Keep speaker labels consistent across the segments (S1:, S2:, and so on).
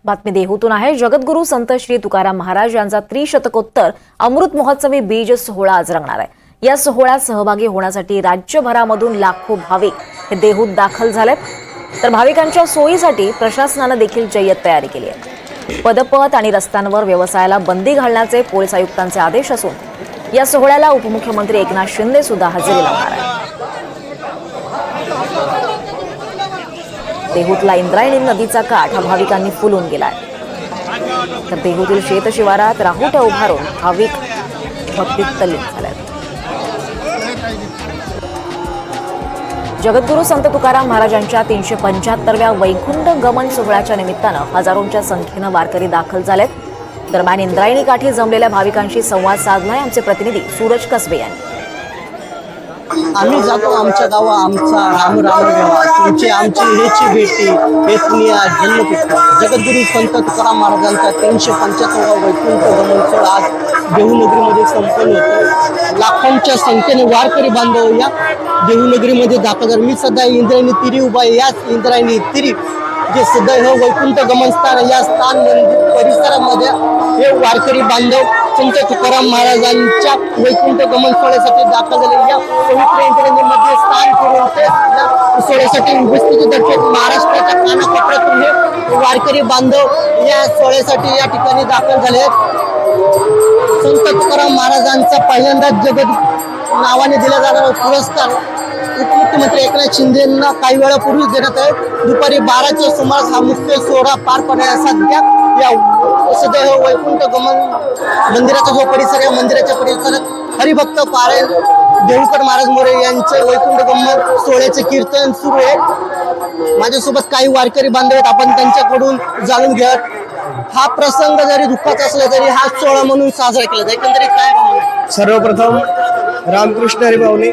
S1: बातमी देहूतून आहे। जगद्गुरू संत श्री तुकाराम महाराज यांचा त्रिशतकोत्तर अमृत महोत्सवी बीज सोहळा आज रंगणार आहे। या सोहळ्यात सहभागी होण्यासाठी राज्यभरामधून लाखो भाविक हे देहूत दाखल झालेत, तर भाविकांच्या सोयीसाठी प्रशासनाने देखील जय्यत तयारी केली आहे। पदपथ आणि रस्त्यांवर व्यवसायाला बंदी घालण्याचे पोलीस आयुक्तांचे आदेश असून या सोहळ्याला उपमुख्यमंत्री एकनाथ शिंदे सुद्धा हजेरी लावणार आहेत। देहूतला इंद्रायणी नदीचा काठ हा भाविकांनी फुलून गेलाय, तर देहूतील शेतशिवारात राहुट्या उभारून भाविक भक्तीत तल्लीन झाले। जगद्गुरू संत तुकाराम महाराजांच्या 375व्या वैकुंठ गमन सोहळ्याच्या निमित्तानं हजारोंच्या संख्येनं वारकरी दाखल झालेत। दरम्यान इंद्रायणी काठी जमलेल्या भाविकांशी संवाद साधलाय आमचे प्रतिनिधी सूरज कसबे यांनी।
S2: आम्ही जातो आमच्या गावा आमचा राम राम देवा तुमची आमची हेची भेटी हेतनी जन्मतिष्ठ जगद्गुरू संत तुकाराम महाराजांचा 375वा वैकुंठ गमन सोहळा आज देहूनगरीमध्ये संपन्न होतो। लाखोंच्या संख्येने वारकरी बांधव या देहूनगरीमध्ये दाखल झाले। मी सध्या इंद्रायणी तिरी उभा आहे। याच इंद्रायणी तिरी जे सदैव वैकुंठ गमन स्थान या स्थान मंदिर परिसरामध्ये हे वारकरी बांधव संत तुकाराम महाराजांच्या वैकुंठ गमन सोहळ्यासाठी दाखल झाले। या पवित्र इंद्रायणीमध्ये स्थान करून ते या सोहळ्यासाठी उपस्थित दर्शक महाराष्ट्राच्या कानाकोपऱ्यातून हे वारकरी बांधव या सोहळ्यासाठी या ठिकाणी दाखल झाले। संत तुकाराम महाराजांचा पहिल्यांदा जगद नावाने दिला जाणारा पुरस्कार उपमुख्यमंत्री एकनाथ शिंदेंना काही वेळापूर्वी देण्यात आहे। दुपारी 12च्या सुमारास हा मुख्य सोहळा पार पडणार। सध्या या सदैव वैकुंठ गमन मंदिराचा जो परिसर या मंदिराच्या परिसरात हरिभक्त पारायण देहूकर महाराज मोरे यांचे वैकुंठ गमन सोहळ्याचे कीर्तन सुरू आहे। माझ्यासोबत काही वारकरी बांधव आहेत, आपण त्यांच्याकडून जाणून घ्या। हा प्रसंग जरी दुःखाचा असला तरी हा सोहळा म्हणून साजरा केला जातो। एकंदरीत काय भावना?
S3: सर्वप्रथम रामकृष्ण हरिभावनी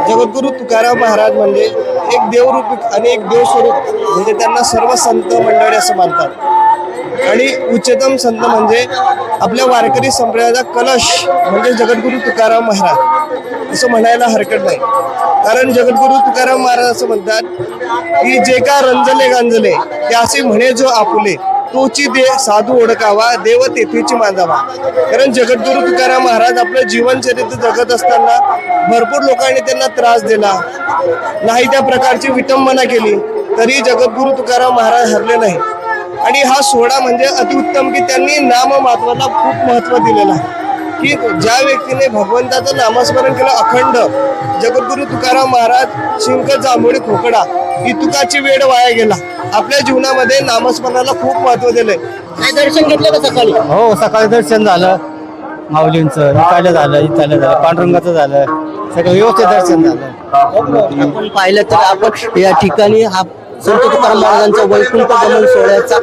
S3: जगद्गुरू तुकाराम महाराज म्हणजे एक देवरूप आणि एक देवस्वरूप, म्हणजे त्यांना सर्व संत मंडळी असं मानतात। आणि उच्चतम संत म्हणजे आपल्या वारकरी संप्रदायाचा कलश म्हणजे जगद्गुरू तुकाराम महाराज असं म्हणायला हरकत नाही। कारण जगद्गुरू तुकाराम महाराज असं म्हणतात की जे का रंजले गांजले त्याचे म्हणे जो आपुले तोची दे साधू ओळखावा देव तेथेची मांजावा। कारण जगद्गुरू तुकाराम महाराज आपलं जीवनचरित्र जगत असताना भरपूर लोकांनी त्यांना त्रास दिला, नाही त्या प्रकारची विटंबना केली, तरी जगद्गुरू तुकाराम महाराज हरले नाही। आणि हा सोहळा म्हणजे अतिउत्तम की त्यांनी नाममात्राला खूप महत्त्व दिलेलं आहे। की ज्या व्यक्तीने भगवंताचं नामस्मरण केलं अखंड, जगद्गुरू तुकाराम महाराज शिंक जांभूळी खोकडा इतुकाची वेळ वाया गेला। आपल्या जीवनामध्ये नामस्मरणाला खूप महत्त्व दिलंय।
S2: काय दर्शन घेतलं का सकाळी?
S4: हो, सकाळी दर्शन झालं, माऊलींचं इथलं झालं, पांडुरंगाचं झालं, सगळं व्यवस्थित दर्शन झालं।
S2: आपण पाहिलं तर आपण या ठिकाणी हा संत तुकाराम महाराजांचा वैकुंठ गमन सोहळ्याचा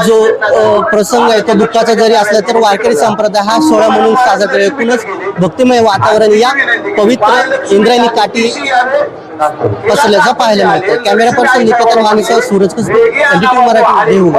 S2: जो प्रसंग आहे तो दुःखाचा जरी असला तर वारकरी संप्रदाय हा सोहळा म्हणून साजरा करतो। एकूणच भक्तिमय वातावरण या पवित्र इंद्रायणी काठी पसरल्याचं पाहायला मिळतं। कॅमेरा पर्सन निकेतन मानेसह सूरज कसबे, NDTV मराठी, देहू।